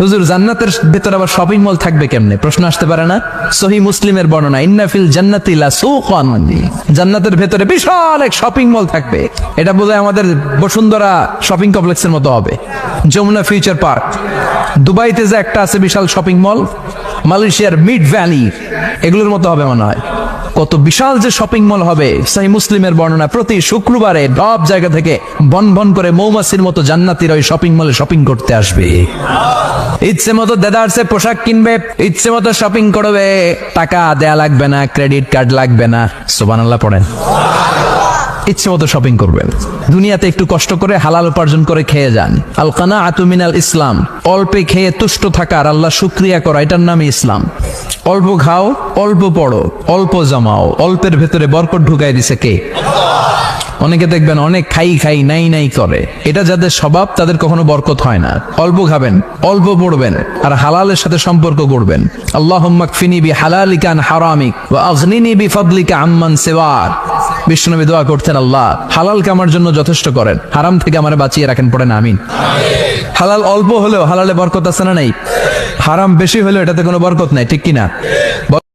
হুজুর জান্নাতের ভেতরে আবার শপিং মল থাকবে কেমনে? প্রশ্ন আসতে পারে না? সহিহ মুসলিমের বর্ণনা, ইন্না ফিল জান্নাতি লাসুকান, জান্নাতের ভেতরে বিশাল এক শপিং মল থাকবে। এটা বোধহয় আমাদের বসুন্ধরা শপিং কমপ্লেক্সের মতো হবে, যমুনা ফিউচার পার্ক। দুবাইতে যে একটা আছে বিশাল শপিং মল, মালয়েশিয়ার মিড ভ্যালি, এগুলোর মতো হবে মনে হয়। কত বিশাল যে শপিং মল হবে। সহিহ মুসলিমের বর্ণনা, প্রতি শুক্রবারে সব জায়গা থেকে বন বন করে মৌমাছির মতো জান্নাতীরা ওই শপিং মলে শপিং করতে আসবে। ইচ্ছে মতো দেদারসে পোশাক কিনবে, ইচ্ছে মতো শপিং করবে, টাকা দেয়া লাগবে না, ক্রেডিট কার্ড লাগবে না। সুবহানাল্লাহ পড়েন। ইচ্ছে মতো শপিং করবেন। দুনিয়াতে একটু কষ্ট করে হালাল উপার্জন করে খেয়ে যান। আল কানাআতু মিনাল ইসলাম, অল্পে খেয়ে তুষ্ট থাকা আর আল্লাহ শুকরিয়া করা, এটার নামই ইসলাম। অল্প খাও, অল্প পড়ো, অল্প জমাও, অল্পের ভেতরে বরকত ঢুকাই দিছে কে? অনেকে দেখবেন অনেক খাই খাই নাই নাই করে, এটা যাদের স্বভাব তাদের কখনো বরকত হয় না। অল্প খাবেন, অল্প পড়বেন, আর হালালের সাথে সম্পর্ক করবেন। আল্লাহুম্মা কফিনি বিহালালিকা আন হারামিক ওয়া আগনিনি বিফাদলিকা আম্মান সিওয়াক। বিষ্ণুনবী দোয়া করতেন, আল্লাহ হালালকে আমার জন্য যথেষ্ট করেন, হারাম থেকে আমারে বাঁচিয়ে রাখেন। পড়েন আমিন। হালাল অল্প হলেও হালালে বরকত আছে না নাই? হারাম বেশি হলেও এটাতে কোনো বরকত নাই, ঠিক কিনা?